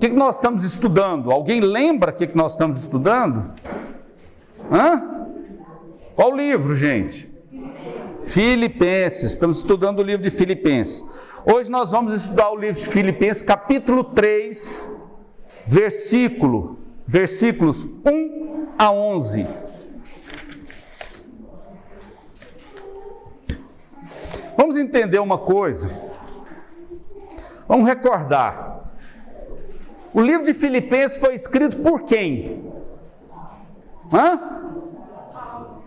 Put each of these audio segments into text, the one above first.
que nós estamos estudando? Alguém lembra o que nós estamos estudando? Qual livro, gente? Filipenses. Estamos estudando o livro de Filipenses. Hoje nós vamos estudar o livro de Filipenses, capítulo 3, versículos 1 a 11. Vamos entender uma coisa. Vamos recordar. O livro de Filipenses foi escrito por quem?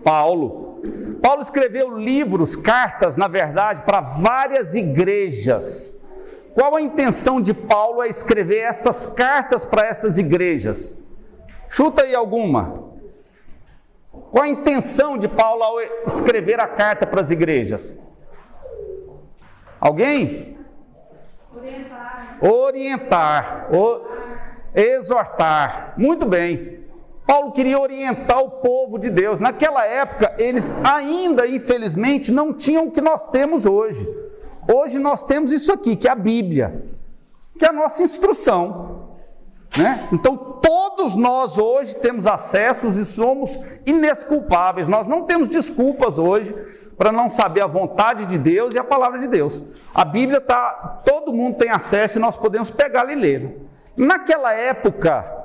Paulo. Paulo escreveu livros, cartas, na verdade, para várias igrejas. Qual a intenção de Paulo a escrever estas cartas para estas igrejas? Chuta aí alguma. Qual a intenção de Paulo ao escrever a carta para as Alguém? Orientar. Exortar. Muito bem. Paulo queria orientar o povo de Deus. Naquela época, eles ainda, infelizmente, não tinham o que nós temos hoje. Hoje nós temos isso aqui, que é a Bíblia, que é a nossa instrução, né? Então, todos nós hoje temos acessos e somos inesculpáveis. Nós não temos desculpas hoje para não saber a vontade de Deus e a palavra de Deus. A Bíblia todo mundo tem acesso e nós podemos pegá-la e ler. Naquela época,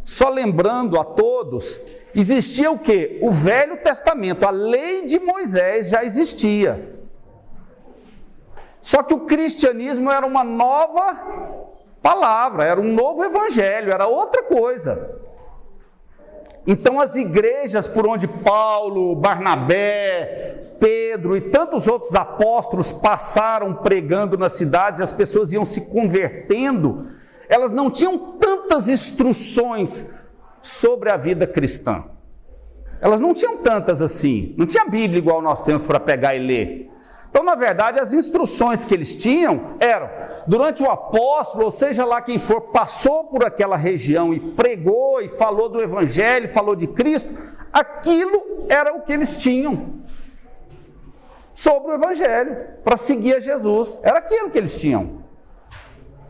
só lembrando a todos, existia o quê? O Velho Testamento, a lei de Moisés já existia. Só que o cristianismo era uma nova palavra, era um novo evangelho, era outra coisa. Então as igrejas por onde Paulo, Barnabé, Pedro e tantos outros apóstolos passaram pregando nas cidades e as pessoas iam se convertendo, elas não tinham tantas instruções sobre a vida cristã. Elas não tinham tantas assim, não tinha Bíblia igual nós temos para pegar e ler. Então, na verdade, as instruções que eles tinham eram, durante o apóstolo, ou seja lá quem for, passou por aquela região e pregou e falou do evangelho, falou de Cristo, aquilo era o que eles tinham sobre o evangelho, para seguir a Jesus, era aquilo que eles tinham.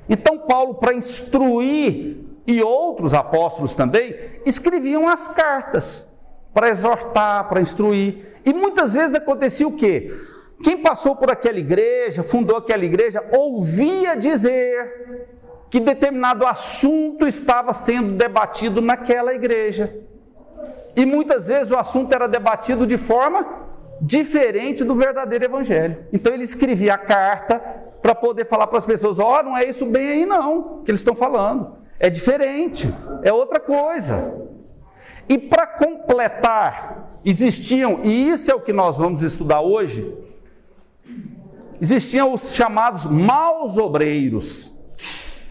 Então, Paulo, para instruir, e outros apóstolos também, escreviam as cartas, para exortar, para instruir, e muitas vezes acontecia o quê? Quem passou por aquela igreja, fundou aquela igreja, ouvia dizer que determinado assunto estava sendo debatido naquela igreja. E muitas vezes o assunto era debatido de forma diferente do verdadeiro evangelho. Então ele escrevia a carta para poder falar para as pessoas, não é isso bem aí não, que eles estão falando. É diferente, é outra coisa. E para completar, existiam, e isso é o que nós vamos estudar hoje, existiam os chamados maus obreiros.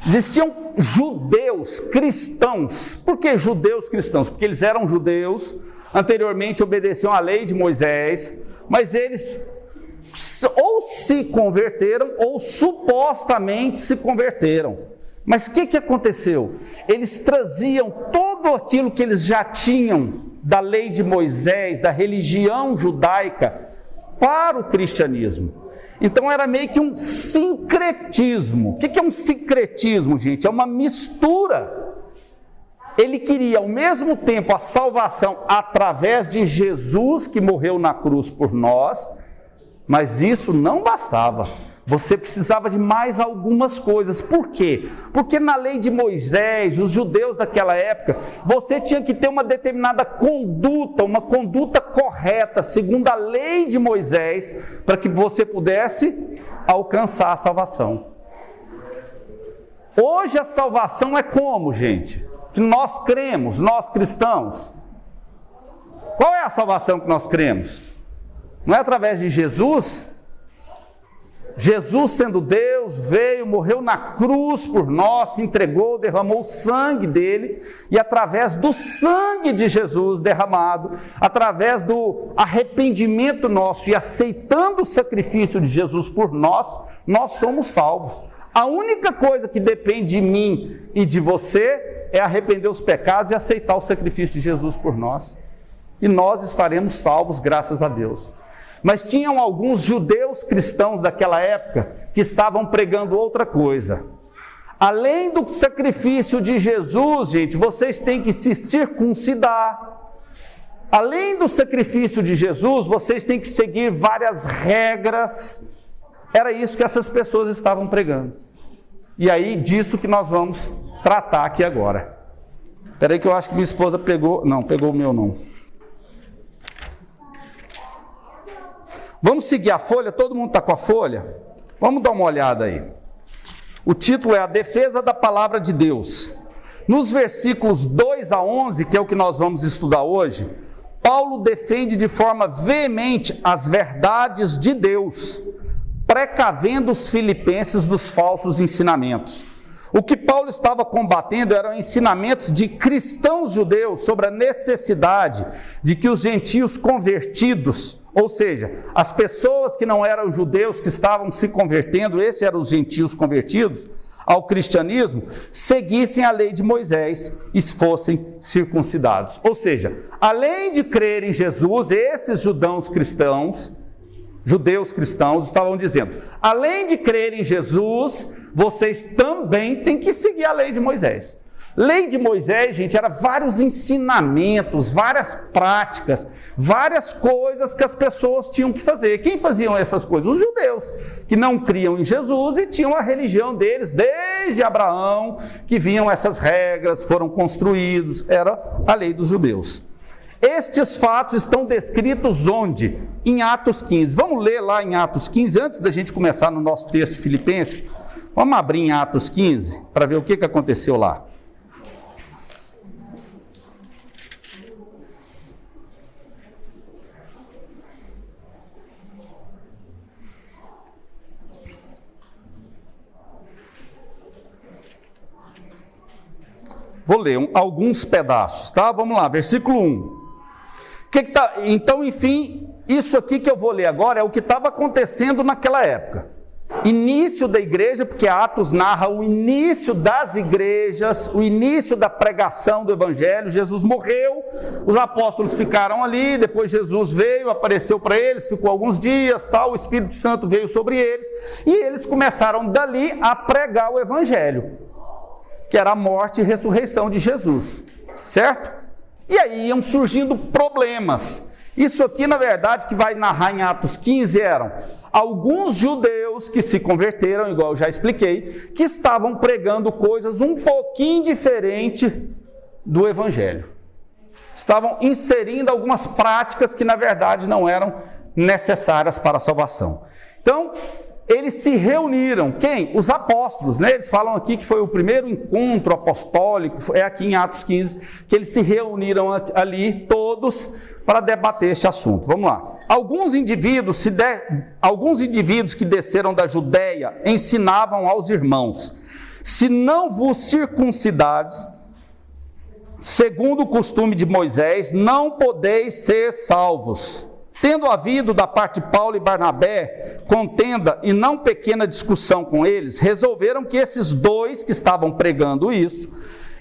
Existiam judeus cristãos. Por que judeus cristãos? Porque eles eram judeus, anteriormente obedeciam à lei de Moisés, mas eles ou se converteram ou supostamente se converteram. Mas o que aconteceu? Eles traziam tudo aquilo que eles já tinham da lei de Moisés, da religião judaica, para o cristianismo. Então era meio que um sincretismo. O que é um sincretismo, gente? É uma mistura. Ele queria ao mesmo tempo a salvação através de Jesus, que morreu na cruz por nós, mas isso não bastava. Você precisava de mais algumas coisas. Por quê? Porque na lei de Moisés, os judeus daquela época, você tinha que ter uma determinada conduta, uma conduta correta, segundo a lei de Moisés, para que você pudesse alcançar a salvação. Hoje a salvação é como, gente? Que nós cremos, nós cristãos. Qual é a salvação que nós cremos? Não é através de Jesus? Jesus, sendo Deus, veio, morreu na cruz por nós, se entregou, derramou o sangue dele, e através do sangue de Jesus derramado, através do arrependimento nosso e aceitando o sacrifício de Jesus por nós, nós somos salvos. A única coisa que depende de mim e de você é arrepender os pecados e aceitar o sacrifício de Jesus por nós. E nós estaremos salvos, graças a Deus. Mas tinham alguns judeus cristãos daquela época que estavam pregando outra coisa. Além do sacrifício de Jesus, gente, vocês têm que se circuncidar. Além do sacrifício de Jesus, vocês têm que seguir várias regras. Era isso que essas pessoas estavam pregando. E aí, disso que nós vamos tratar aqui agora. Espera aí que eu acho que minha esposa pegou... Não, pegou o meu não. Vamos seguir a folha? Todo mundo está com a folha? Vamos dar uma olhada aí. O título é A Defesa da Palavra de Deus. Nos versículos 2 a 11, que é o que nós vamos estudar hoje, Paulo defende de forma veemente as verdades de Deus, precavendo os filipenses dos falsos ensinamentos. O que Paulo estava combatendo eram ensinamentos de cristãos judeus sobre a necessidade de que os gentios convertidos, ou seja, as pessoas que não eram judeus que estavam se convertendo, esses eram os gentios convertidos ao cristianismo, seguissem a lei de Moisés e fossem circuncidados. Ou seja, além de crer em Jesus, esses judeus cristãos estavam dizendo, além de crer em Jesus, vocês também têm que seguir a lei de Moisés. Lei de Moisés, gente, era vários ensinamentos, várias práticas, várias coisas que as pessoas tinham que fazer. Quem faziam essas coisas? Os judeus, que não criam em Jesus e tinham a religião deles desde Abraão, que vinham essas regras, foram construídos, era a lei dos judeus. Estes fatos estão descritos onde? Em Atos 15. Vamos ler lá em Atos 15, antes da gente começar no nosso texto de Filipenses. Vamos abrir em Atos 15, para ver o que aconteceu lá. Vou ler alguns pedaços, tá? Vamos lá, versículo 1. Então, enfim, isso aqui que eu vou ler agora é o que estava acontecendo naquela época. Início da igreja, porque Atos narra o início das igrejas, o início da pregação do evangelho. Jesus morreu, os apóstolos ficaram ali, depois Jesus veio, apareceu para eles, ficou alguns dias, tal, o Espírito Santo veio sobre eles, e eles começaram dali a pregar o evangelho, que era a morte e ressurreição de Jesus, certo? E aí iam surgindo problemas. Isso aqui, na verdade, que vai narrar em Atos 15, eram alguns judeus que se converteram, igual eu já expliquei, que estavam pregando coisas um pouquinho diferentes do evangelho. Estavam inserindo algumas práticas que, na verdade, não eram necessárias para a salvação. Então, eles se reuniram. Quem? Os apóstolos, né? Eles falam aqui que foi o primeiro encontro apostólico, é aqui em Atos 15, que eles se reuniram ali, todos, para debater este assunto. Vamos lá. Alguns indivíduos que desceram da Judéia ensinavam aos irmãos, se não vos circuncidardes, segundo o costume de Moisés, não podeis ser salvos. Tendo havido da parte de Paulo e Barnabé contenda e não pequena discussão com eles, resolveram que esses dois que estavam pregando isso,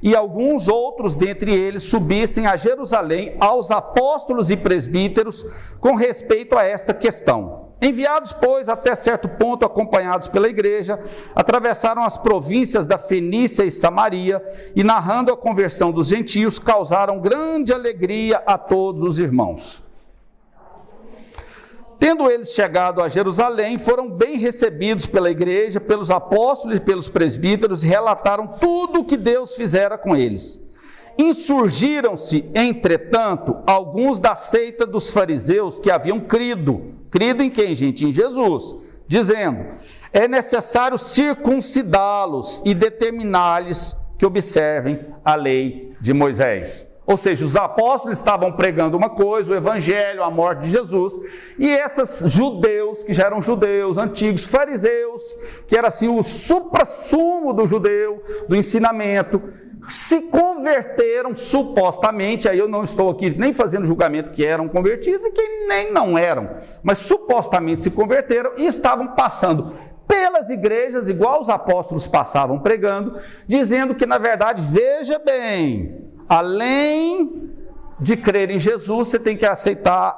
e alguns outros dentre eles subissem a Jerusalém aos apóstolos e presbíteros com respeito a esta questão. Enviados, pois, até certo ponto, acompanhados pela igreja, atravessaram as províncias da Fenícia e Samaria e, narrando a conversão dos gentios, causaram grande alegria a todos os irmãos. Tendo eles chegado a Jerusalém, foram bem recebidos pela igreja, pelos apóstolos e pelos presbíteros, e relataram tudo o que Deus fizera com eles. Insurgiram-se, entretanto, alguns da seita dos fariseus que haviam crido em quem, gente? Em Jesus, dizendo, é necessário circuncidá-los e determinar-lhes que observem a lei de Moisés. Ou seja, os apóstolos estavam pregando uma coisa, o evangelho, a morte de Jesus, e esses judeus, que já eram judeus antigos, fariseus, que era assim o suprassumo do judeu, do ensinamento, se converteram supostamente, aí eu não estou aqui nem fazendo julgamento que eram convertidos e que nem não eram, mas supostamente se converteram e estavam passando pelas igrejas, igual os apóstolos passavam pregando, dizendo que na verdade, veja bem, além de crer em Jesus, você tem que aceitar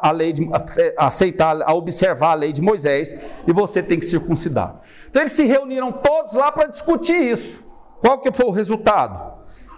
observar a lei de Moisés e você tem que circuncidar. Então eles se reuniram todos lá para discutir isso. Qual que foi o resultado?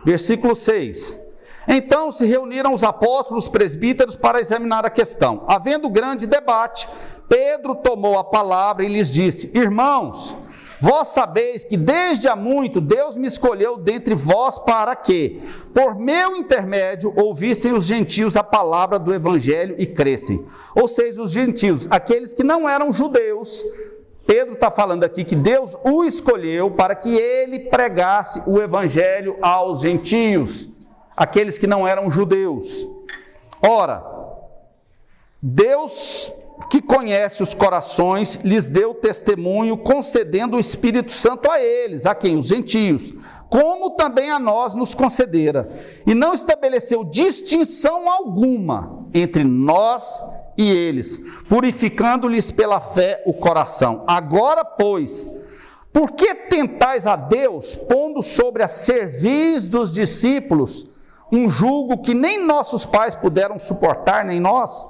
Versículo 6. Então se reuniram os apóstolos, os presbíteros, para examinar a questão. Havendo grande debate, Pedro tomou a palavra e lhes disse: irmãos, vós sabeis que desde há muito Deus me escolheu dentre vós para que, por meu intermédio, ouvissem os gentios a palavra do evangelho e crescem. Ou seja, os gentios, aqueles que não eram judeus. Pedro está falando aqui que Deus o escolheu para que ele pregasse o evangelho aos gentios, aqueles que não eram judeus. Ora, Deus, que conhece os corações, lhes deu testemunho, concedendo o Espírito Santo a eles, a quem? Os gentios, como também a nós nos concedera, e não estabeleceu distinção alguma entre nós e eles, purificando-lhes pela fé o coração. Agora, pois, por que tentais a Deus, pondo sobre a cerviz dos discípulos um jugo que nem nossos pais puderam suportar, nem nós?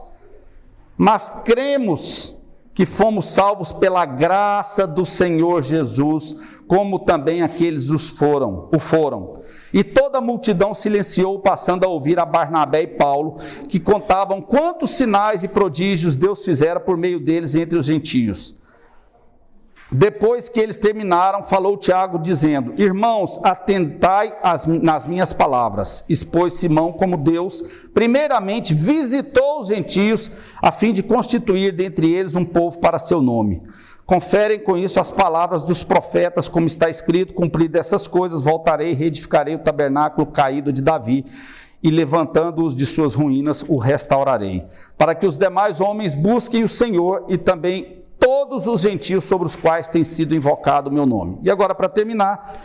Mas cremos que fomos salvos pela graça do Senhor Jesus, como também aqueles o foram. E toda a multidão silenciou, passando a ouvir a Barnabé e Paulo, que contavam quantos sinais e prodígios Deus fizera por meio deles entre os gentios. Depois que eles terminaram, falou Tiago, dizendo: irmãos, atentai nas minhas palavras. Expôs Simão como Deus, primeiramente, visitou os gentios, a fim de constituir dentre eles um povo para seu nome. Conferem com isso as palavras dos profetas, como está escrito: cumpridas essas coisas, voltarei e reedificarei o tabernáculo caído de Davi, e levantando-os de suas ruínas, o restaurarei, para que os demais homens busquem o Senhor e também todos os gentios sobre os quais tem sido invocado o meu nome. E agora, para terminar,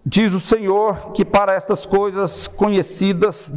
diz o Senhor que para estas coisas conhecidas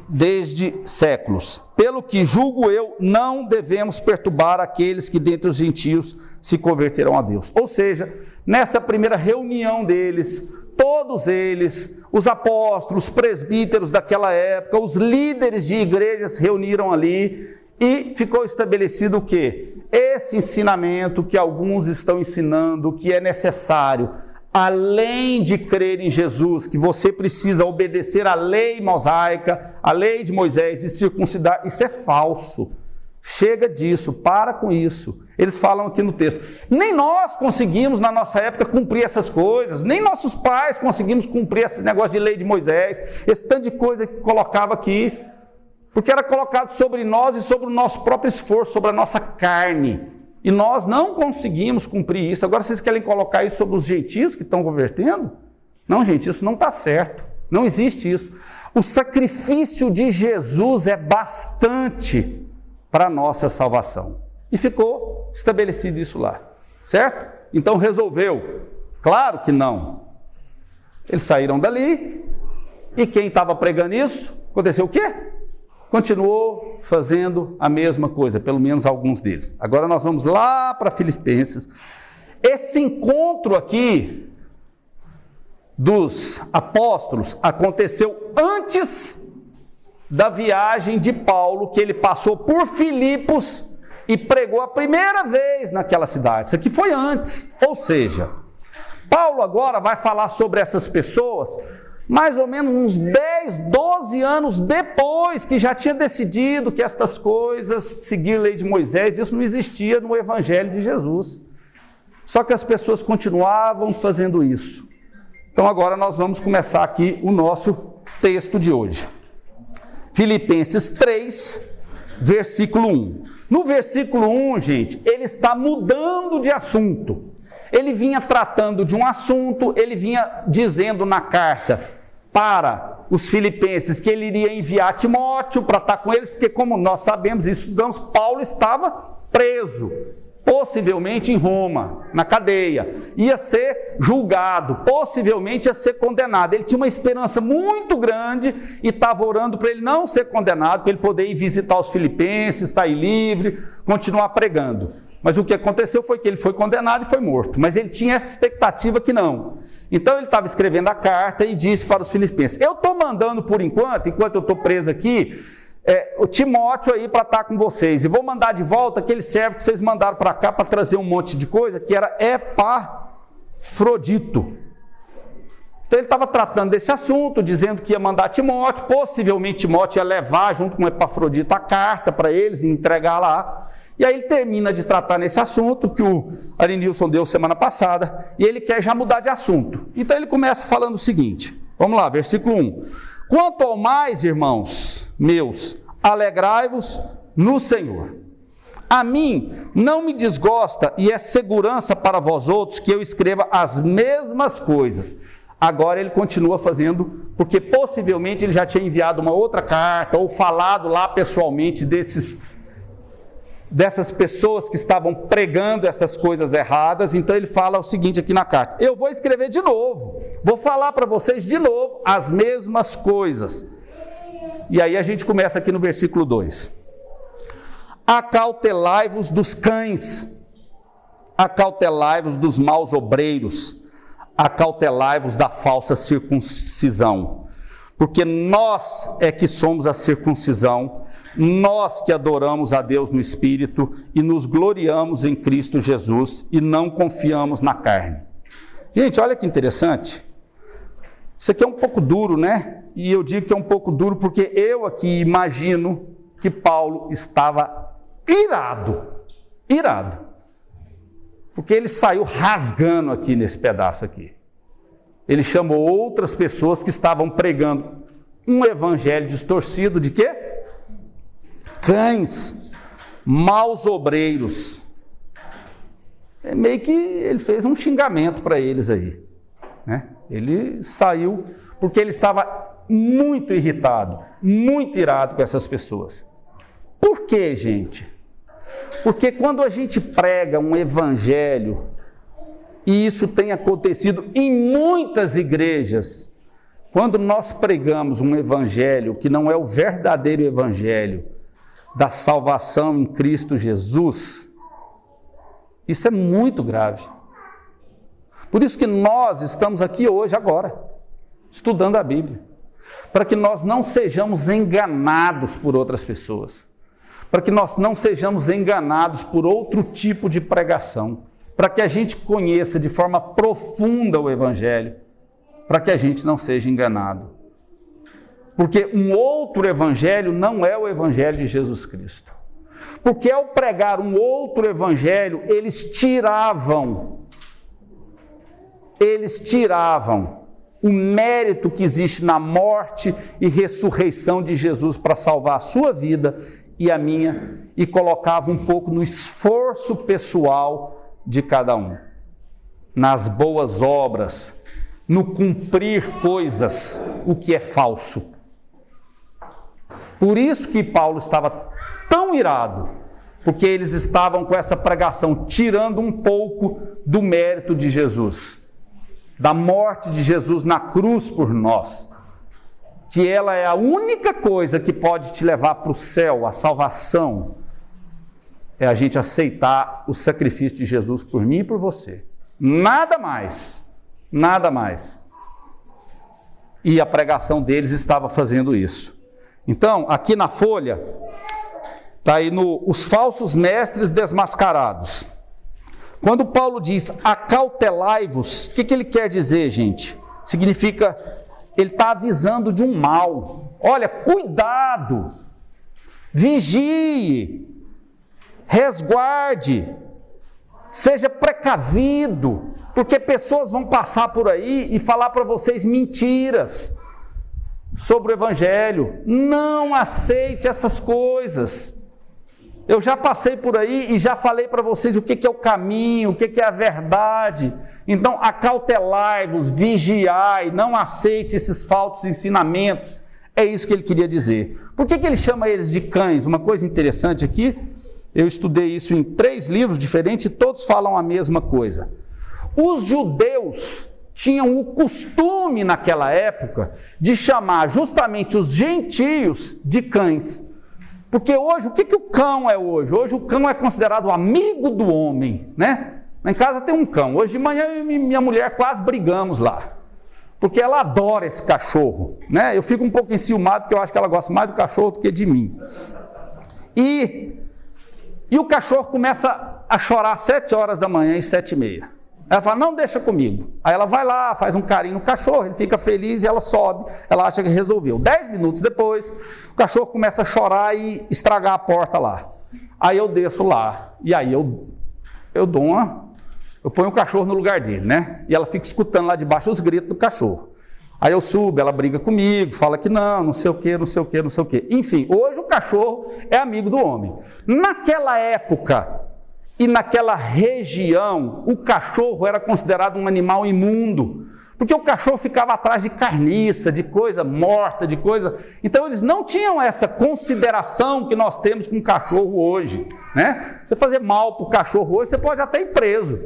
desde séculos, pelo que julgo eu, não devemos perturbar aqueles que dentre os gentios se converterão a Deus. Ou seja, nessa primeira reunião deles, todos eles, os apóstolos, os presbíteros daquela época, os líderes de igrejas se reuniram ali e ficou estabelecido o quê? Esse ensinamento que alguns estão ensinando, que é necessário, além de crer em Jesus, que você precisa obedecer à lei mosaica, à lei de Moisés e circuncidar, isso é falso. Chega disso, para com isso. Eles falam aqui no texto, nem nós conseguimos na nossa época cumprir essas coisas, nem nossos pais conseguimos cumprir esse negócio de lei de Moisés, esse tanto de coisa que colocava aqui, porque era colocado sobre nós e sobre o nosso próprio esforço, sobre a nossa carne. E nós não conseguimos cumprir isso. Agora vocês querem colocar isso sobre os gentios que estão convertendo? Não, gente, isso não está certo. Não existe isso. O sacrifício de Jesus é bastante para a nossa salvação. E ficou estabelecido isso lá. Certo? Então resolveu? Claro que não. Eles saíram dali e quem estava pregando isso, aconteceu o quê? Continuou fazendo a mesma coisa, pelo menos alguns deles. Agora nós vamos lá para Filipenses. Esse encontro aqui dos apóstolos aconteceu antes da viagem de Paulo, que ele passou por Filipos e pregou a primeira vez naquela cidade. Isso aqui foi antes. Ou seja, Paulo agora vai falar sobre essas pessoas mais ou menos uns 10, 12 anos depois que já tinha decidido que estas coisas, seguir a lei de Moisés, isso não existia no Evangelho de Jesus. Só que as pessoas continuavam fazendo isso. Então agora nós vamos começar aqui o nosso texto de hoje. Filipenses 3, versículo 1. No versículo 1, gente, ele está mudando de assunto. Ele vinha tratando de um assunto, ele vinha dizendo na carta para os filipenses que ele iria enviar Timóteo para estar com eles, porque como nós sabemos e estudamos, Paulo estava preso, possivelmente em Roma, na cadeia, ia ser julgado, possivelmente ia ser condenado. Ele tinha uma esperança muito grande e estava orando para ele não ser condenado, para ele poder ir visitar os filipenses, sair livre, continuar pregando. Mas o que aconteceu foi que ele foi condenado e foi morto. Mas ele tinha essa expectativa que não. Então ele estava escrevendo a carta e disse para os filipenses: eu estou mandando por enquanto eu estou preso aqui, o Timóteo aí para estar com vocês. E vou mandar de volta aquele servo que vocês mandaram para cá para trazer um monte de coisa, que era Epafrodito. Então ele estava tratando desse assunto, dizendo que ia mandar Timóteo, possivelmente Timóteo ia levar junto com Epafrodito a carta para eles e entregar lá. E aí ele termina de tratar nesse assunto que o Arinilson deu semana passada, e ele quer já mudar de assunto. Então ele começa falando o seguinte, vamos lá, versículo 1. Quanto ao mais, irmãos meus, alegrai-vos no Senhor. A mim não me desgosta e é segurança para vós outros que eu escreva as mesmas coisas. Agora ele continua fazendo, porque possivelmente ele já tinha enviado uma outra carta ou falado lá pessoalmente dessas pessoas que estavam pregando essas coisas erradas. Então ele fala o seguinte aqui na carta: eu vou escrever de novo, vou falar para vocês de novo as mesmas coisas. E aí a gente começa aqui no versículo 2. Acautelai-vos dos cães, acautelai-vos dos maus obreiros, acautelai-vos da falsa circuncisão, porque nós é que somos a circuncisão, nós que adoramos a Deus no Espírito e nos gloriamos em Cristo Jesus e não confiamos na carne. Gente, olha que interessante. Isso aqui é um pouco duro, né? E eu digo que é um pouco duro porque eu aqui imagino que Paulo estava irado. Porque ele saiu rasgando aqui nesse pedaço aqui. Ele chamou outras pessoas que estavam pregando um evangelho distorcido de quê? Cães, maus obreiros. É meio que ele fez um xingamento para eles aí, né? Ele saiu porque ele estava muito irritado, muito irado com essas pessoas. Por quê, gente? Porque quando a gente prega um evangelho, e isso tem acontecido em muitas igrejas, quando nós pregamos um evangelho que não é o verdadeiro evangelho da salvação em Cristo Jesus, isso é muito grave. Por isso que nós estamos aqui hoje, agora, estudando a Bíblia, para que nós não sejamos enganados por outras pessoas, para que nós não sejamos enganados por outro tipo de pregação, para que a gente conheça de forma profunda o Evangelho, para que a gente não seja enganado. Porque um outro Evangelho não é o Evangelho de Jesus Cristo. Porque ao pregar um outro Evangelho, eles tiravam o mérito que existe na morte e ressurreição de Jesus para salvar a sua vida e a minha, e colocava um pouco no esforço pessoal de cada um, nas boas obras, no cumprir coisas, o que é falso. Por isso que Paulo estava tão irado, porque eles estavam com essa pregação, tirando um pouco do mérito de Jesus, da morte de Jesus na cruz por nós, que ela é a única coisa que pode te levar para o céu, a salvação, é a gente aceitar o sacrifício de Jesus por mim e por você. Nada mais, nada mais. E a pregação deles estava fazendo isso. Então, aqui na folha, está aí os falsos mestres desmascarados. Quando Paulo diz acautelai-vos, o que ele quer dizer, gente? Significa, ele está avisando de um mal. Olha, cuidado, vigie, resguarde, seja precavido, porque pessoas vão passar por aí e falar para vocês mentiras sobre o Evangelho. Não aceite essas coisas. Eu já passei por aí e já falei para vocês o que é o caminho, o que é a verdade. Então, acautelai-vos, vigiai, não aceite esses falsos ensinamentos. É isso que ele queria dizer. Por que ele chama eles de cães? Uma coisa interessante aqui, eu estudei isso em 3 livros diferentes e todos falam a mesma coisa. Os judeus tinham o costume naquela época de chamar justamente os gentios de cães. Porque hoje, o que o cão é hoje? Hoje o cão é considerado amigo do homem, né? Lá em casa tem um cão. Hoje de manhã eu e minha mulher quase brigamos lá. Porque ela adora esse cachorro, né? Eu fico um pouco enciumado porque eu acho que ela gosta mais do cachorro do que de mim. E o cachorro começa a chorar às 7 horas da manhã e 7h30. Ela fala, não, deixa comigo. Aí ela vai lá, faz um carinho no cachorro, ele fica feliz e ela sobe. Ela acha que resolveu. 10 minutos depois, o cachorro começa a chorar e estragar a porta lá. Aí eu desço lá. E aí eu dou eu ponho o cachorro no lugar dele, né? E ela fica escutando lá debaixo os gritos do cachorro. Aí eu subo, ela briga comigo, fala que não sei o quê, não sei o quê, não sei o quê. Enfim, hoje o cachorro é amigo do homem. Naquela época e naquela região, o cachorro era considerado um animal imundo, porque o cachorro ficava atrás de carniça, de coisa morta, de coisa... Então eles não tinham essa consideração que nós temos com o cachorro hoje, né? Você fazer mal para o cachorro hoje, você pode até ir preso.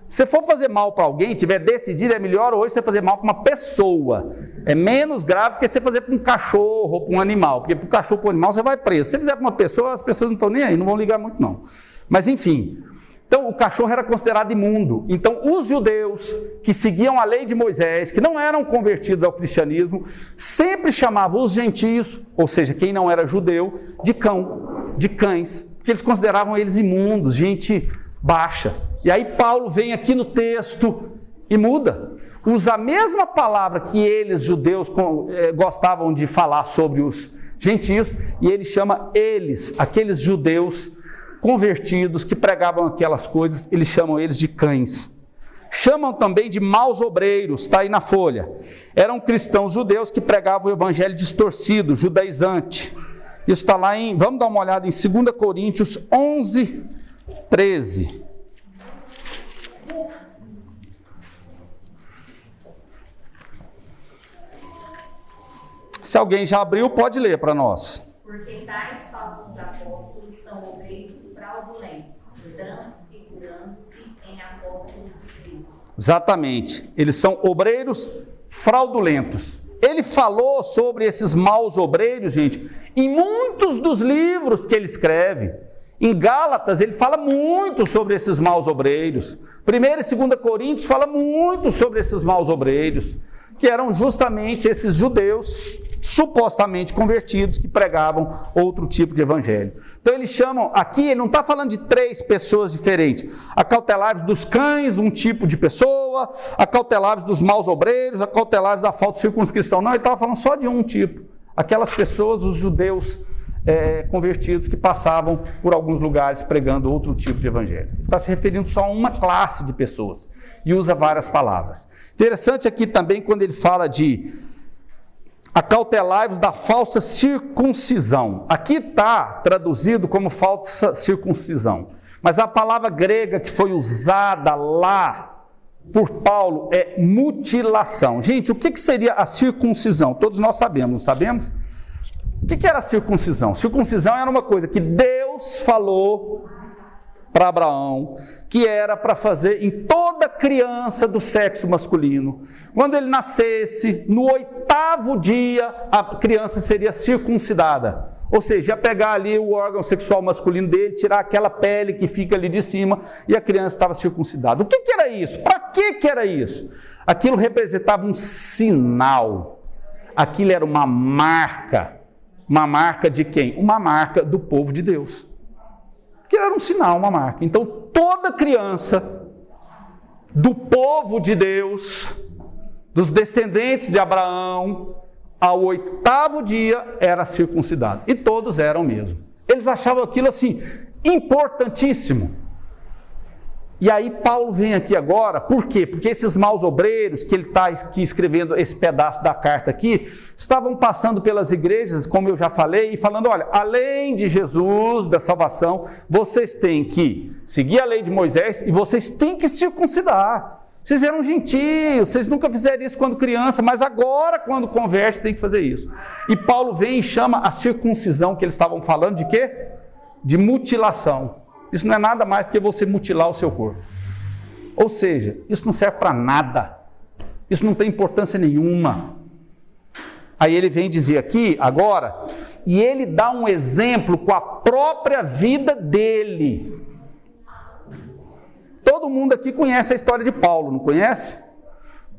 Se for fazer mal para alguém, tiver decidido, é melhor hoje você fazer mal para uma pessoa. É menos grave do que você fazer para um cachorro ou para um animal, porque para o cachorro ou para o animal você vai preso. Se você fizer para uma pessoa, as pessoas não estão nem aí, não vão ligar muito não. Mas enfim, então o cachorro era considerado imundo. Então os judeus que seguiam a lei de Moisés, que não eram convertidos ao cristianismo, sempre chamavam os gentios, ou seja, quem não era judeu, de cães, porque eles consideravam eles imundos, gente baixa. E aí Paulo vem aqui no texto e muda. Usa a mesma palavra que eles, judeus, gostavam de falar sobre os gentios, e ele chama eles, aqueles judeus convertidos que pregavam aquelas coisas, eles chamam eles de cães. Chamam também de maus obreiros, está aí na folha. Eram cristãos judeus que pregavam o evangelho distorcido, judaizante. Isso está lá vamos dar uma olhada em 2 Coríntios 11, 13. Se alguém já abriu, pode ler para nós. Porque tais falsos apóstolos são obreiros fraudulentos, transfigurando-se em apóstolos de Cristo. Exatamente. Eles são obreiros fraudulentos. Ele falou sobre esses maus obreiros, gente, em muitos dos livros que ele escreve. Em Gálatas, ele fala muito sobre esses maus obreiros. 1 e 2 Coríntios fala muito sobre esses maus obreiros, que eram justamente esses judeus supostamente convertidos que pregavam outro tipo de evangelho. Então eles chamam, aqui ele não está falando de 3 pessoas diferentes. Acautelários dos cães, um tipo de pessoa, acautelários dos maus obreiros, acautelários da falta de circunscrição. Não, ele estava falando só de um tipo. Aquelas pessoas, os judeus convertidos que passavam por alguns lugares pregando outro tipo de evangelho. Ele está se referindo só a uma classe de pessoas e usa várias palavras. Interessante aqui também quando ele fala de acautelai-vos da falsa circuncisão. Aqui está traduzido como falsa circuncisão, mas a palavra grega que foi usada lá por Paulo é mutilação. Gente, o que seria a circuncisão? Todos nós sabemos, não sabemos? O que era a circuncisão? Circuncisão era uma coisa que Deus falou para Abraão, que era para fazer em toda criança do sexo masculino. Quando ele nascesse, no 8º dia, a criança seria circuncidada. Ou seja, ia pegar ali o órgão sexual masculino dele, tirar aquela pele que fica ali de cima, e a criança estava circuncidada. O que era isso? Para que era isso? Aquilo representava um sinal. Aquilo era uma marca. Uma marca de quem? Uma marca do povo de Deus. Que era um sinal, uma marca. Então, toda criança do povo de Deus, dos descendentes de Abraão, ao 8º dia era circuncidado. E todos eram mesmo. Eles achavam aquilo assim, importantíssimo. E aí Paulo vem aqui agora, por quê? Porque esses maus obreiros, que ele está aqui escrevendo esse pedaço da carta aqui, estavam passando pelas igrejas, como eu já falei, e falando, olha, além de Jesus, da salvação, vocês têm que seguir a lei de Moisés e vocês têm que circuncidar. Vocês eram gentios, vocês nunca fizeram isso quando criança, mas agora, quando converte, tem que fazer isso. E Paulo vem e chama a circuncisão, que eles estavam falando de quê? De mutilação. Isso não é nada mais do que você mutilar o seu corpo. Ou seja, isso não serve para nada. Isso não tem importância nenhuma. Aí ele vem dizer aqui, agora, e ele dá um exemplo com a própria vida dele. Todo mundo aqui conhece a história de Paulo, não conhece?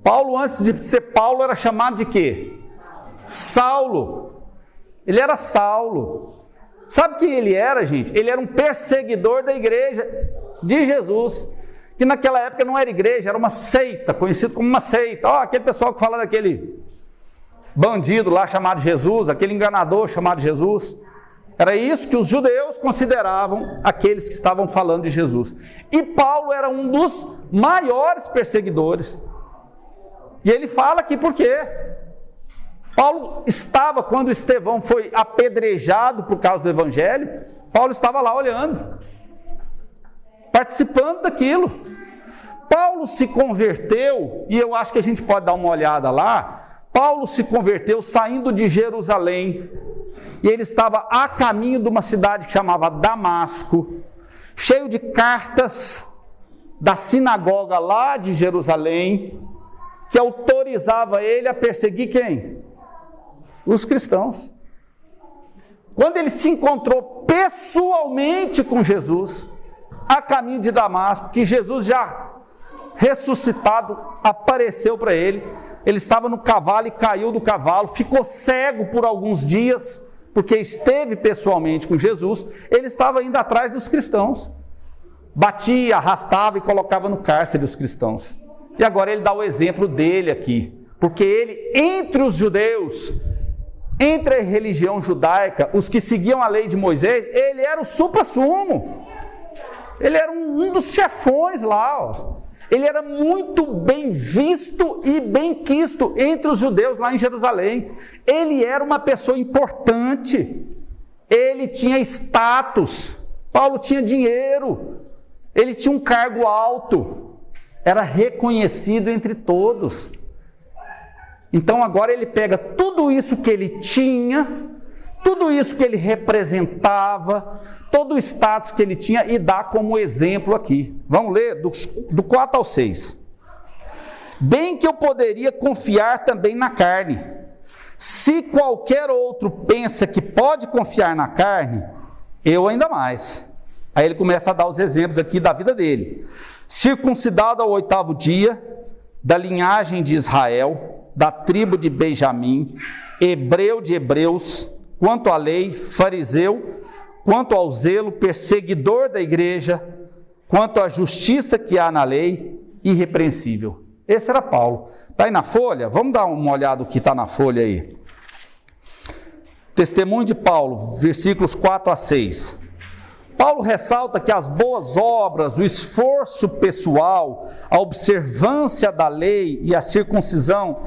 Paulo, antes de ser Paulo, era chamado de quê? Saulo. Ele era Saulo. Sabe quem ele era, gente? Ele era um perseguidor da igreja de Jesus. que naquela época não era igreja, era uma seita, conhecido como uma seita. Aquele pessoal que fala daquele bandido lá chamado Jesus, aquele enganador chamado Jesus. Era isso que os judeus consideravam aqueles que estavam falando de Jesus. E Paulo era um dos maiores perseguidores. E ele fala aqui por quê? Paulo estava, quando Estevão foi apedrejado por causa do evangelho, Paulo estava lá olhando, participando daquilo. Paulo se converteu, e eu acho que a gente pode dar uma olhada lá. Paulo se converteu saindo de Jerusalém, e ele estava a caminho de uma cidade que chamava Damasco, cheio de cartas da sinagoga lá de Jerusalém, que autorizava ele a perseguir quem? Os cristãos. Quando ele se encontrou pessoalmente com Jesus, a caminho de Damasco, que Jesus já ressuscitado apareceu para ele, ele estava no cavalo e caiu do cavalo, ficou cego por alguns dias, porque esteve pessoalmente com Jesus. Ele estava indo atrás dos cristãos, batia, arrastava e colocava no cárcere os cristãos. E agora ele dá o exemplo dele aqui, porque ele, entre os judeus, entre a religião judaica, os que seguiam a lei de Moisés, ele era o supra-sumo, ele era um dos chefões lá, Ele era muito bem visto e bem quisto entre os judeus lá em Jerusalém. Ele era uma pessoa importante, ele tinha status, Paulo tinha dinheiro, ele tinha um cargo alto, era reconhecido entre todos. Então agora ele pega tudo isso que ele tinha, tudo isso que ele representava, todo o status que ele tinha e dá como exemplo aqui. Vamos ler do 4 ao 6. Bem que eu poderia confiar também na carne. Se qualquer outro pensa que pode confiar na carne, eu ainda mais. Aí ele começa a dar os exemplos aqui da vida dele. Circuncidado ao 8º dia, da linhagem de Israel, da tribo de Benjamim, hebreu de hebreus, quanto à lei, fariseu, quanto ao zelo, perseguidor da igreja, quanto à justiça que há na lei, irrepreensível. Esse era Paulo. Está aí na folha? Vamos dar uma olhada no que está na folha aí. Testemunho de Paulo, versículos 4 a 6. Paulo ressalta que as boas obras, o esforço pessoal, a observância da lei e a circuncisão,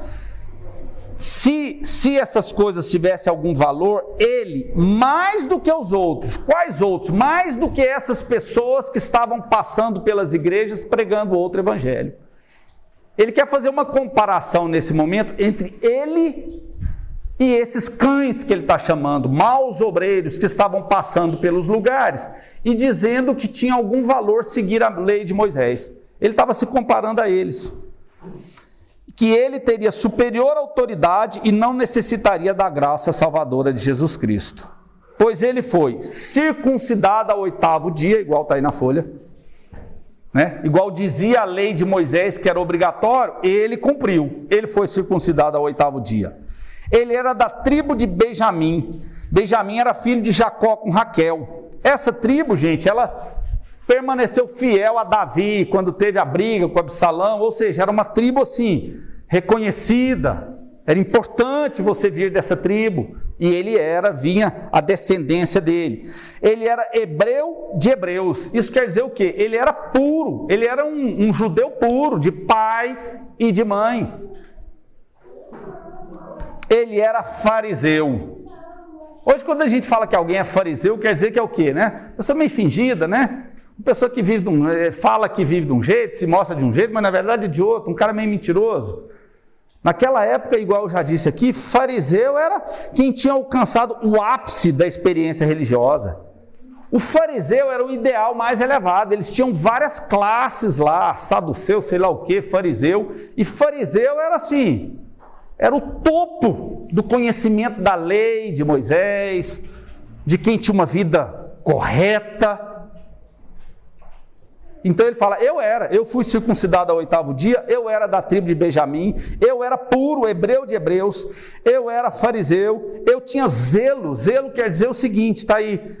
se essas coisas tivessem algum valor, ele, mais do que os outros, quais outros? Mais do que essas pessoas que estavam passando pelas igrejas pregando outro evangelho. Ele quer fazer uma comparação nesse momento entre ele e esses cães que ele está chamando, maus obreiros que estavam passando pelos lugares e dizendo que tinha algum valor seguir a lei de Moisés. Ele estava se comparando a eles. Que ele teria superior autoridade e não necessitaria da graça salvadora de Jesus Cristo. Pois ele foi circuncidado ao 8º dia, igual está aí na folha, né? Igual dizia a lei de Moisés que era obrigatório, ele cumpriu. Ele foi circuncidado ao 8º dia. Ele era da tribo de Benjamim. Benjamim era filho de Jacó com Raquel. Essa tribo, gente, ela permaneceu fiel a Davi quando teve a briga com Absalão, ou seja, era uma tribo assim, reconhecida, era importante você vir dessa tribo, e ele vinha a descendência dele. Ele era hebreu de hebreus, isso quer dizer o quê? Ele era puro, ele era um judeu puro, de pai e de mãe. Ele era fariseu. Hoje quando a gente fala que alguém é fariseu, quer dizer que é o quê, né? Pessoa meio fingida, né? Uma pessoa que fala que vive de um jeito, se mostra de um jeito, mas na verdade é de outro, um cara meio mentiroso. Naquela época, igual eu já disse aqui, fariseu era quem tinha alcançado o ápice da experiência religiosa. O fariseu era o ideal mais elevado, eles tinham várias classes lá, saduceu, sei lá o que, fariseu, e fariseu era assim, era o topo do conhecimento da lei de Moisés, de quem tinha uma vida correta. Então ele fala, eu fui circuncidado ao 8º dia, eu era da tribo de Benjamim, eu era puro, hebreu de hebreus, eu era fariseu, eu tinha zelo. Zelo quer dizer o seguinte, está aí,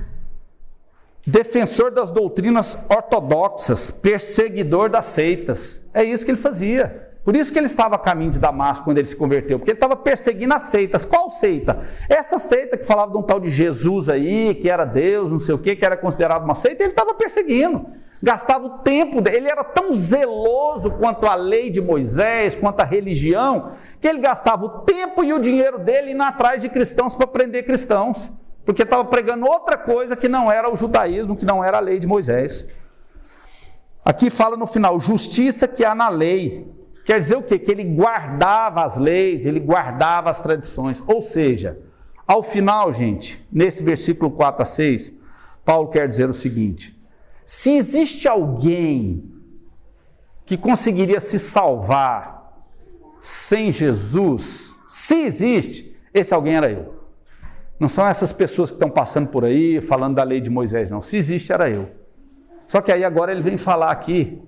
defensor das doutrinas ortodoxas, perseguidor das seitas. É isso que ele fazia. Por isso que ele estava a caminho de Damasco quando ele se converteu, porque ele estava perseguindo as seitas. Qual seita? Essa seita que falava de um tal de Jesus aí, que era Deus, não sei o quê, que era considerado uma seita, ele estava perseguindo. Gastava o tempo dele, ele era tão zeloso quanto a lei de Moisés, quanto a religião, que ele gastava o tempo e o dinheiro dele indo atrás de cristãos para prender cristãos, porque estava pregando outra coisa que não era o judaísmo, que não era a lei de Moisés. Aqui fala no final, justiça que há na lei. Quer dizer o quê? Que ele guardava as leis, ele guardava as tradições. Ou seja, ao final, gente, nesse versículo 4 a 6, Paulo quer dizer o seguinte: se existe alguém que conseguiria se salvar sem Jesus, se existe, esse alguém era eu. Não são essas pessoas que estão passando por aí, falando da lei de Moisés, não. Se existe, era eu. Só que aí agora ele vem falar aqui,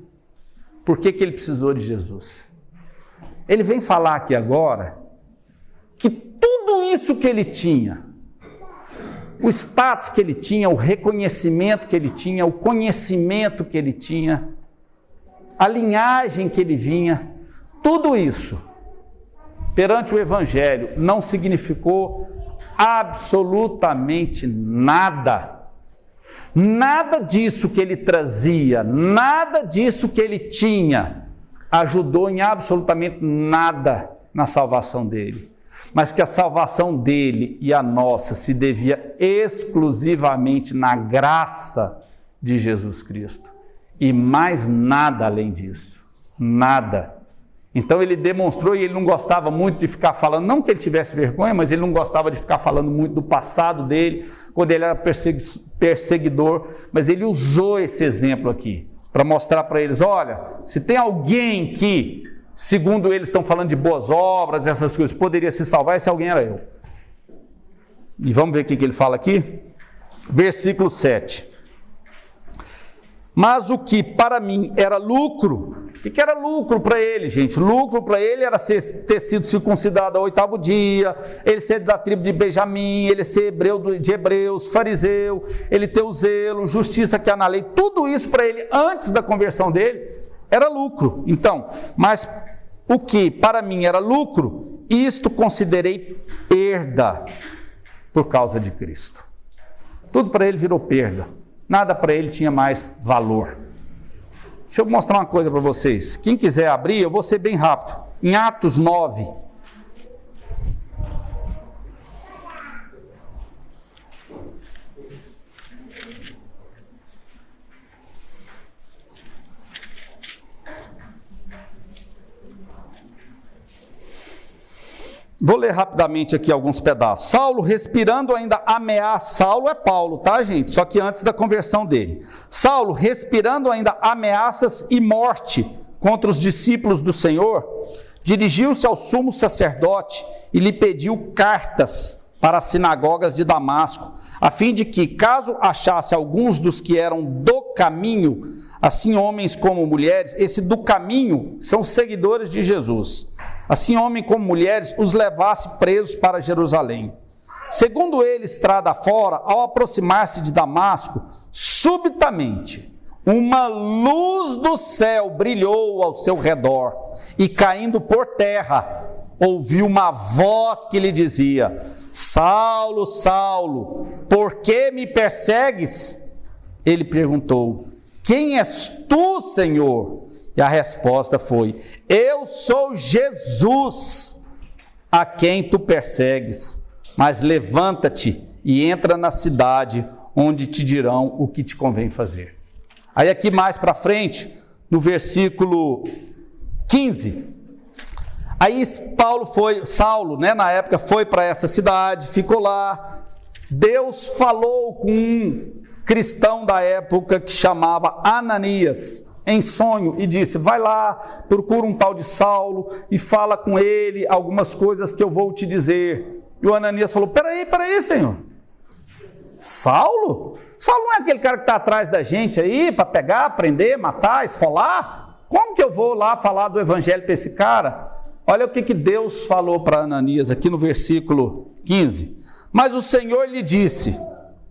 por que ele precisou de Jesus. Ele vem falar aqui agora que tudo isso que ele tinha, o status que ele tinha, o reconhecimento que ele tinha, o conhecimento que ele tinha, a linhagem que ele vinha, tudo isso, perante o Evangelho, não significou absolutamente nada. Nada disso que ele trazia, nada disso que ele tinha, ajudou em absolutamente nada na salvação dele. Mas que a salvação dele e a nossa se devia exclusivamente na graça de Jesus Cristo. E mais nada além disso. Nada. Então ele demonstrou, e ele não gostava muito de ficar falando, não que ele tivesse vergonha, mas ele não gostava de ficar falando muito do passado dele, quando ele era perseguidor, mas ele usou esse exemplo aqui, para mostrar para eles, olha, se tem alguém que, segundo eles estão falando de boas obras, essas coisas, poderia se salvar, esse alguém era eu. E vamos ver o que ele fala aqui? Versículo 7. Mas o que para mim era lucro, o que era lucro para ele, gente? Lucro para ele era ter sido circuncidado ao 8º dia, ele ser da tribo de Benjamim, ele ser hebreu de hebreus, fariseu, ele ter o zelo, justiça que há na lei, tudo isso para ele, antes da conversão dele, era lucro. Então, mas o que para mim era lucro, isto considerei perda por causa de Cristo. Tudo para ele virou perda. Nada para ele tinha mais valor. Deixa eu mostrar uma coisa para vocês. Quem quiser abrir, eu vou ser bem rápido. Em Atos 9. Vou ler rapidamente aqui alguns pedaços. Saulo, respirando ainda ameaça. Saulo é Paulo, tá, gente? Só que antes da conversão dele. Saulo, respirando ainda ameaças e morte contra os discípulos do Senhor, dirigiu-se ao sumo sacerdote e lhe pediu cartas para as sinagogas de Damasco, a fim de que, caso achasse alguns dos que eram do caminho, assim homens como mulheres, esse do caminho são seguidores de Jesus, assim homens como mulheres, os levasse presos para Jerusalém. Segundo ele, estrada fora, ao aproximar-se de Damasco, subitamente, uma luz do céu brilhou ao seu redor, e caindo por terra, ouviu uma voz que lhe dizia: Saulo, Saulo, por que me persegues? Ele perguntou: quem és tu, Senhor? E a resposta foi: eu sou Jesus, a quem tu persegues, mas levanta-te e entra na cidade, onde te dirão o que te convém fazer. Aí aqui mais para frente, no versículo 15, aí Saulo, na época foi para essa cidade, ficou lá, Deus falou com um cristão da época que chamava Ananias, em sonho, e disse: vai lá, procura um tal de Saulo e fala com ele algumas coisas que eu vou te dizer. E o Ananias falou: peraí, Senhor, Saulo? Saulo não é aquele cara que está atrás da gente aí, para pegar, prender, matar, esfolar? Como que eu vou lá falar do evangelho para esse cara? Olha o que Deus falou para Ananias aqui no versículo 15. Mas o Senhor lhe disse: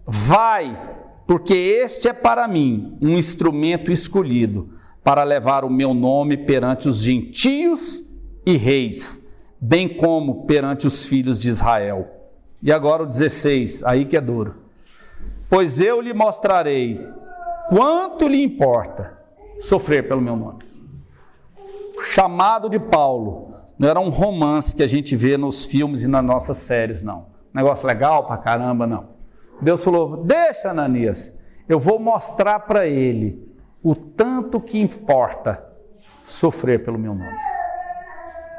vai, porque este é para mim um instrumento escolhido para levar o meu nome perante os gentios e reis, bem como perante os filhos de Israel. E agora o 16, aí que é duro. Pois eu lhe mostrarei quanto lhe importa sofrer pelo meu nome. O chamado de Paulo não era um romance que a gente vê nos filmes e nas nossas séries, não. Negócio legal pra caramba, não. Deus falou, deixa, Ananias, eu vou mostrar para ele o tanto que importa sofrer pelo meu nome.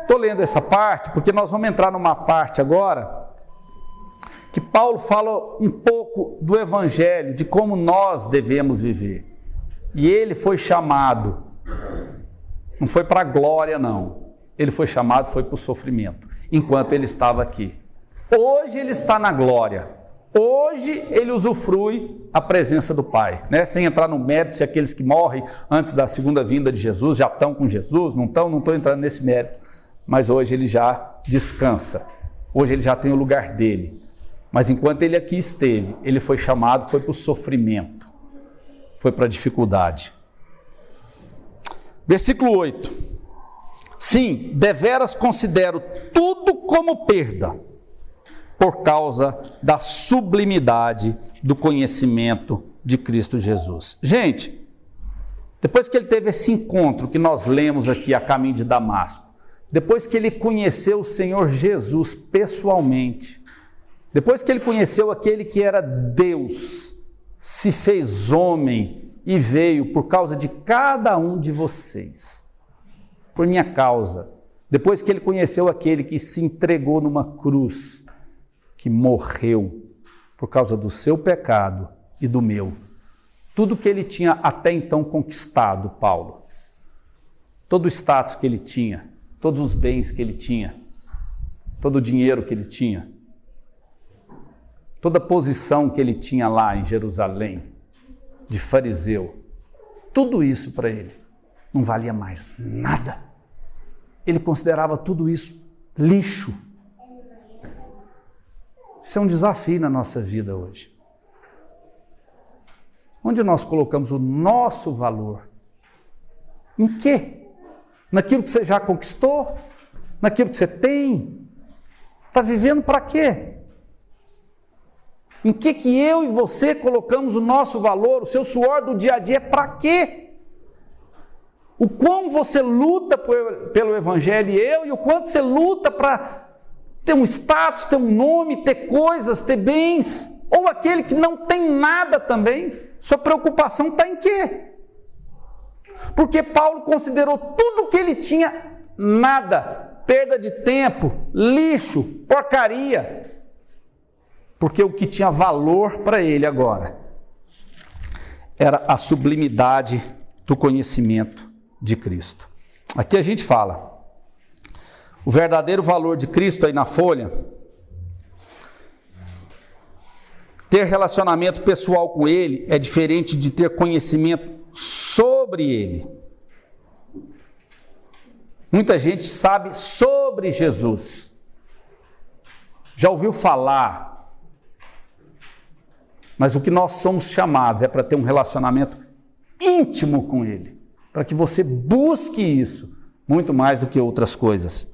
Estou lendo essa parte porque nós vamos entrar numa parte agora que Paulo fala um pouco do evangelho, de como nós devemos viver. E ele foi chamado, não foi para a glória não, ele foi chamado, foi para o sofrimento, enquanto ele estava aqui. Hoje ele está na glória, hoje ele usufrui a presença do Pai, né? Sem entrar no mérito se aqueles que morrem antes da segunda vinda de Jesus já estão com Jesus, não estou entrando nesse mérito, mas hoje ele já descansa, hoje ele já tem o lugar dele. Mas enquanto ele aqui esteve, ele foi chamado, foi para o sofrimento, foi para a dificuldade. Versículo 8. Sim, deveras considero tudo como perda, por causa da sublimidade do conhecimento de Cristo Jesus. Gente, depois que ele teve esse encontro que nós lemos aqui a caminho de Damasco, depois que ele conheceu o Senhor Jesus pessoalmente, depois que ele conheceu aquele que era Deus, se fez homem e veio por causa de cada um de vocês, por minha causa. Depois que ele conheceu aquele que se entregou numa cruz, que morreu por causa do seu pecado e do meu. Tudo que ele tinha até então conquistado, Paulo, todo o status que ele tinha, todos os bens que ele tinha, todo o dinheiro que ele tinha, toda a posição que ele tinha lá em Jerusalém, de fariseu, tudo isso para ele não valia mais nada. Ele considerava tudo isso lixo. Isso é um desafio na nossa vida hoje. Onde nós colocamos o nosso valor? Em quê? Naquilo que você já conquistou? Naquilo que você tem? Está vivendo para quê? Em que eu e você colocamos o nosso valor, o seu suor do dia a dia, para quê? O quão você luta pelo Evangelho e o quanto você luta para ter um status, ter um nome, ter coisas, ter bens, ou aquele que não tem nada também, sua preocupação está em quê? Porque Paulo considerou tudo que ele tinha nada, perda de tempo, lixo, porcaria. Porque o que tinha valor para ele agora era a sublimidade do conhecimento de Cristo. Aqui a gente fala, o verdadeiro valor de Cristo aí na folha, ter relacionamento pessoal com Ele é diferente de ter conhecimento sobre Ele. Muita gente sabe sobre Jesus, já ouviu falar, mas o que nós somos chamados é para ter um relacionamento íntimo com Ele, para que você busque isso, muito mais do que outras coisas.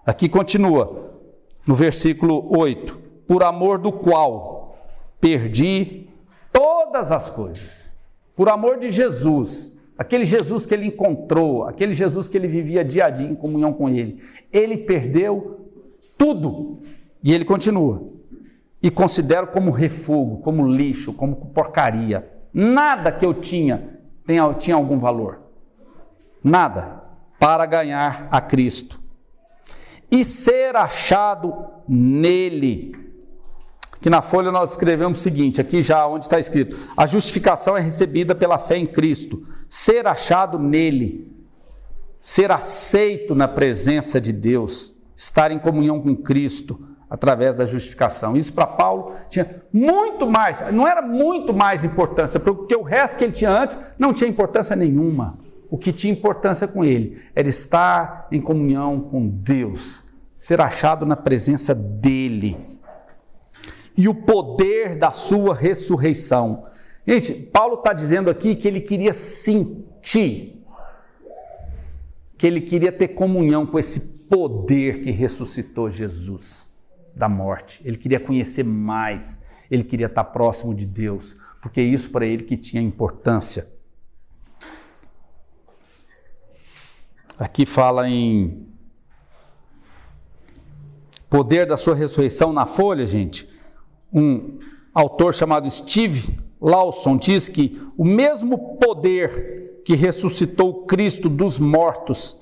Aqui continua, no versículo 8, por amor do qual perdi todas as coisas, por amor de Jesus, aquele Jesus que ele encontrou, aquele Jesus que ele vivia dia a dia em comunhão com ele perdeu tudo, e ele continua, e considero como refúgio, como lixo, como porcaria. Nada que eu tinha algum valor. Nada. Para ganhar a Cristo. E ser achado nele. Aqui na folha nós escrevemos o seguinte, aqui já onde está escrito, a justificação é recebida pela fé em Cristo. Ser achado nele. Ser aceito na presença de Deus. Estar em comunhão com Cristo. Através da justificação. Isso para Paulo tinha muito mais, não era muito mais importância, porque o resto que ele tinha antes não tinha importância nenhuma. O que tinha importância com ele era estar em comunhão com Deus, ser achado na presença dele. E o poder da sua ressurreição Gente, Paulo está dizendo aqui que ele queria sentir, que ele queria ter comunhão com esse poder que ressuscitou Jesus da morte. Ele queria conhecer mais, ele queria estar próximo de Deus, porque isso para ele que tinha importância. Aqui fala em poder da sua ressurreição na Folha, gente. Um autor chamado Steve Lawson diz que o mesmo poder que ressuscitou Cristo dos mortos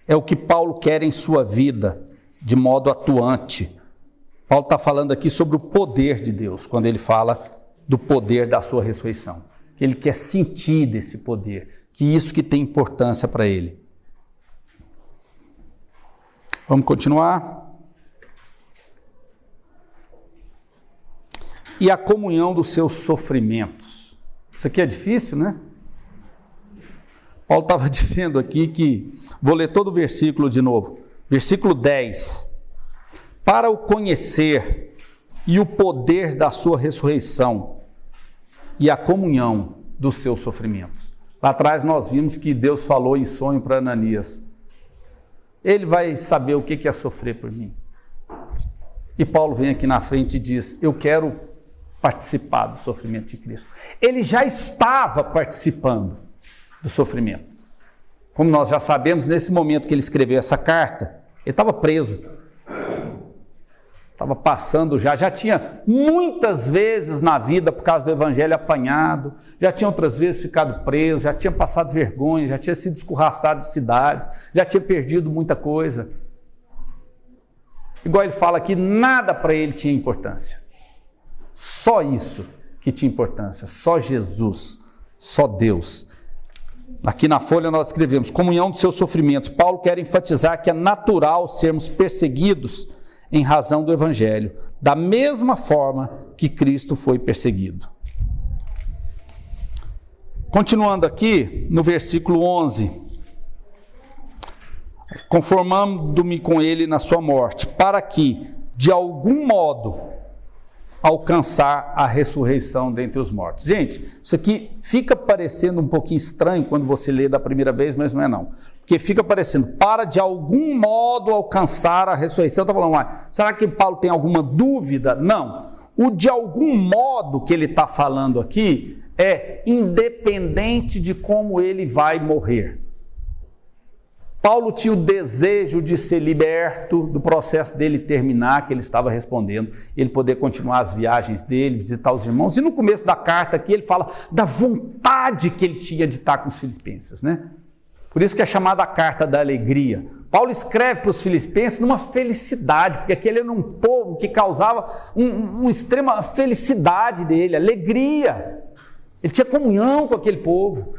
é o que Paulo quer em sua vida, de modo atuante. Paulo está falando aqui sobre o poder de Deus, quando ele fala do poder da sua ressurreição. Que ele quer sentir desse poder, que isso que tem importância para ele. Vamos continuar? E a comunhão dos seus sofrimentos. Isso aqui é difícil, né? Paulo estava dizendo aqui que, vou ler todo o versículo de novo. Versículo 10. Para o conhecer e o poder da sua ressurreição e a comunhão dos seus sofrimentos. Lá atrás nós vimos que Deus falou em sonho para Ananias. Ele vai saber o que é sofrer por mim. E Paulo vem aqui na frente e diz, eu quero participar do sofrimento de Cristo. Ele já estava participando do sofrimento. Como nós já sabemos, nesse momento que ele escreveu essa carta, ele estava preso. Estava passando já tinha muitas vezes na vida, por causa do evangelho, apanhado, já tinha outras vezes ficado preso, já tinha passado vergonha, já tinha sido escorraçado de cidade, já tinha perdido muita coisa. Igual ele fala aqui, nada para ele tinha importância. Só isso que tinha importância, só Jesus, só Deus. Aqui na Folha nós escrevemos, comunhão dos seus sofrimentos. Paulo quer enfatizar que é natural sermos perseguidos em razão do Evangelho, da mesma forma que Cristo foi perseguido. Continuando aqui, no versículo 11, conformando-me com ele na sua morte, para que, de algum modo, alcançar a ressurreição dentre os mortos. Gente, isso aqui fica parecendo um pouquinho estranho quando você lê da primeira vez, mas não é não. Porque fica parecendo, para de algum modo alcançar a ressurreição. Está falando, será que Paulo tem alguma dúvida? Não. O de algum modo que ele está falando aqui é independente de como ele vai morrer. Paulo tinha o desejo de ser liberto, do processo dele terminar, que ele estava respondendo, ele poder continuar as viagens dele, visitar os irmãos. E no começo da carta aqui ele fala da vontade que ele tinha de estar com os filipenses, né? Por isso que é chamada a carta da alegria. Paulo escreve para os filipenses numa felicidade, porque aquele era um povo que causava uma extrema felicidade dele, alegria. Ele tinha comunhão com aquele povo.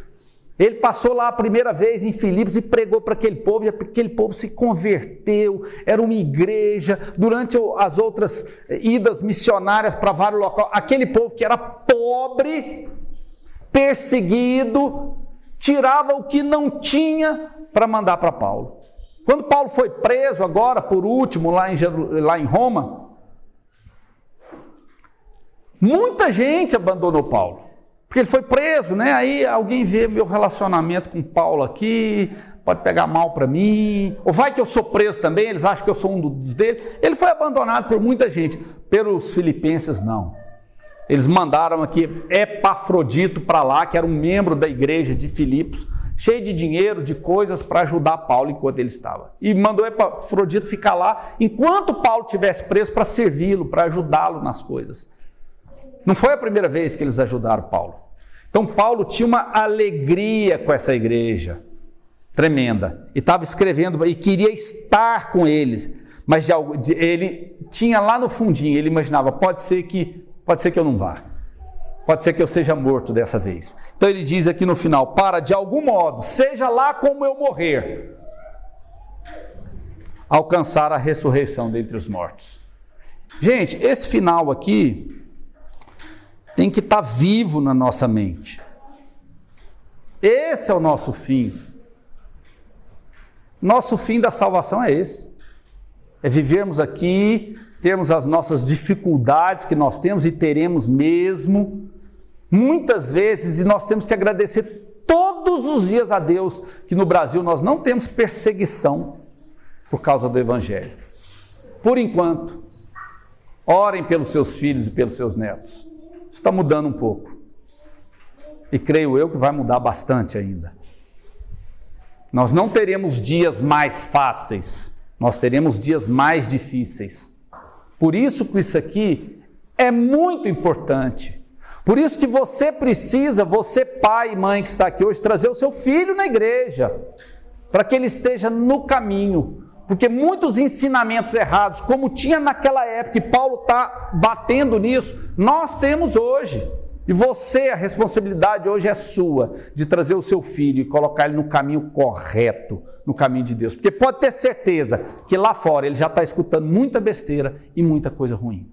Ele passou lá a primeira vez em Filipos e pregou para aquele povo, e aquele povo se converteu, era uma igreja. Durante as outras idas missionárias para vários locais, aquele povo que era pobre, perseguido, tirava o que não tinha para mandar para Paulo. Quando Paulo foi preso agora, por último, lá em Roma, muita gente abandonou Paulo. Porque ele foi preso, né? Aí alguém vê meu relacionamento com Paulo aqui, pode pegar mal para mim, ou vai que eu sou preso também, eles acham que eu sou um dos deles. Ele foi abandonado por muita gente, pelos filipenses não. Eles mandaram aqui Epafrodito para lá, que era um membro da igreja de Filipos, cheio de dinheiro, de coisas para ajudar Paulo enquanto ele estava. E mandou Epafrodito ficar lá, enquanto Paulo estivesse preso, para servi-lo, para ajudá-lo nas coisas. Não foi a primeira vez que eles ajudaram Paulo. Então Paulo tinha uma alegria com essa igreja tremenda. E estava escrevendo, e queria estar com eles. Mas ele tinha lá no fundinho, ele imaginava, pode ser que eu não vá. Pode ser que eu seja morto dessa vez. Então ele diz aqui no final, para de algum modo, seja lá como eu morrer, alcançar a ressurreição dentre os mortos. Gente, esse final aqui tem que estar vivo na nossa mente. Esse é o nosso fim. Nosso fim da salvação é esse. É vivermos aqui, termos as nossas dificuldades que nós temos e teremos mesmo, Muitas vezes, e nós temos que agradecer todos os dias a Deus, que no Brasil nós não temos perseguição por causa do Evangelho. Por enquanto, orem pelos seus filhos e pelos seus netos. Isso está mudando um pouco. E creio eu que vai mudar bastante ainda. Nós não teremos dias mais fáceis, nós teremos dias mais difíceis. Por isso que isso aqui é muito importante. Por isso que você precisa, você pai e mãe que está aqui hoje, trazer o seu filho na igreja, para que ele esteja no caminho. Porque muitos ensinamentos errados, como tinha naquela época, e Paulo está batendo nisso, nós temos hoje. E você, a responsabilidade hoje é sua, de trazer o seu filho e colocar ele no caminho correto, no caminho de Deus. Porque pode ter certeza que lá fora ele já está escutando muita besteira e muita coisa ruim.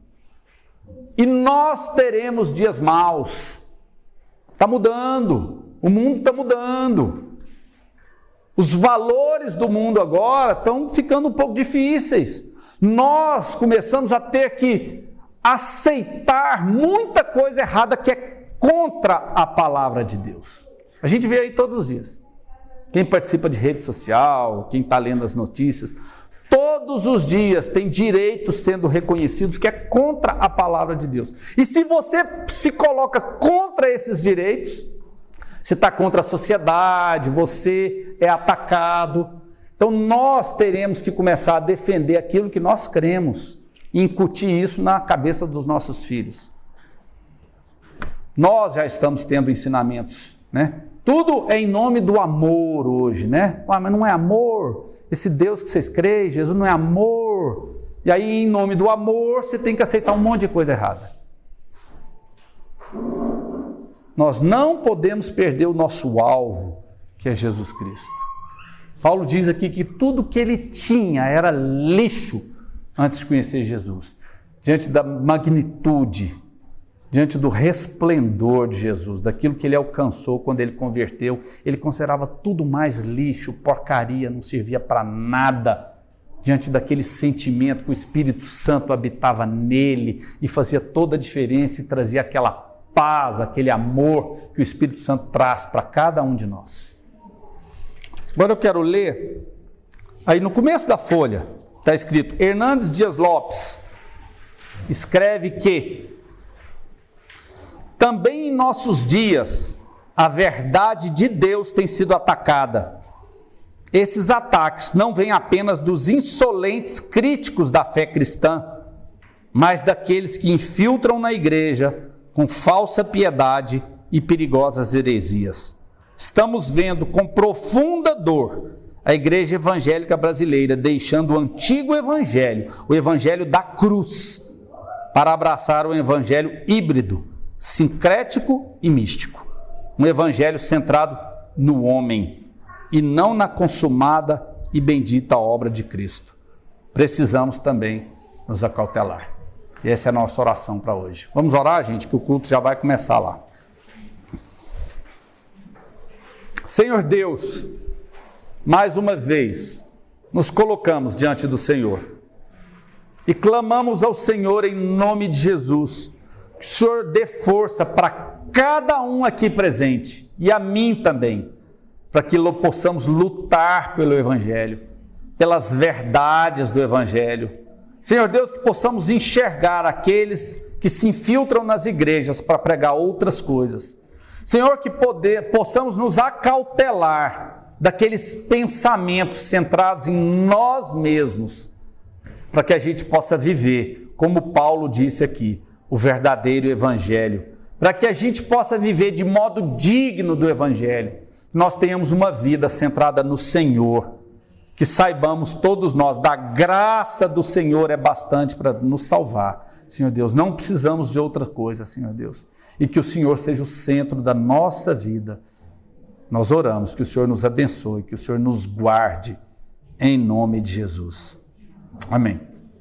E nós teremos dias maus. Está mudando, o mundo está mudando. Os valores do mundo agora estão ficando um pouco difíceis. Nós começamos a ter que aceitar muita coisa errada que é contra a palavra de Deus. A gente vê aí todos os dias. Quem participa de rede social, quem está lendo as notícias, todos os dias tem direitos sendo reconhecidos que é contra a palavra de Deus. E se você se coloca contra esses direitos, você está contra a sociedade, você é atacado. Então nós teremos que começar a defender aquilo que nós cremos e incutir isso na cabeça dos nossos filhos. Nós já estamos tendo ensinamentos, né? Tudo é em nome do amor hoje, né? Ah, mas não é amor. Esse Deus que vocês creem, Jesus não é amor. E aí, em nome do amor, você tem que aceitar um monte de coisa errada. Nós não podemos perder o nosso alvo, que é Jesus Cristo. Paulo diz aqui que tudo que ele tinha era lixo antes de conhecer Jesus. Diante da magnitude, diante do resplendor de Jesus, daquilo que ele alcançou quando ele converteu, ele considerava tudo mais lixo, porcaria, não servia para nada, diante daquele sentimento que o Espírito Santo habitava nele e fazia toda a diferença e trazia aquela paz, aquele amor que o Espírito Santo traz para cada um de nós. Agora eu quero ler, aí no começo da folha, está escrito: Hernandes Dias Lopes escreve que também em nossos dias a verdade de Deus tem sido atacada. Esses ataques não vêm apenas dos insolentes críticos da fé cristã, mas daqueles que infiltram na igreja com falsa piedade e perigosas heresias. Estamos vendo com profunda dor a igreja evangélica brasileira deixando o antigo evangelho, o evangelho da cruz, para abraçar o evangelho híbrido, sincrético e místico. Um evangelho centrado no homem e não na consumada e bendita obra de Cristo. Precisamos também nos acautelar. E essa é a nossa oração para hoje. Vamos orar, gente, que o culto já vai começar lá. Senhor Deus, mais uma vez, nos colocamos diante do Senhor e clamamos ao Senhor em nome de Jesus, que o Senhor dê força para cada um aqui presente e a mim também, para que possamos lutar pelo Evangelho, pelas verdades do Evangelho. Senhor Deus, que possamos enxergar aqueles que se infiltram nas igrejas para pregar outras coisas. Senhor, que possamos nos acautelar daqueles pensamentos centrados em nós mesmos, para que a gente possa viver, como Paulo disse aqui, o verdadeiro Evangelho, para que a gente possa viver de modo digno do Evangelho, nós tenhamos uma vida centrada no Senhor, que saibamos todos nós, da graça do Senhor é bastante para nos salvar, Senhor Deus, não precisamos de outra coisa, Senhor Deus, e que o Senhor seja o centro da nossa vida. Nós oramos que o Senhor nos abençoe, que o Senhor nos guarde, em nome de Jesus. Amém.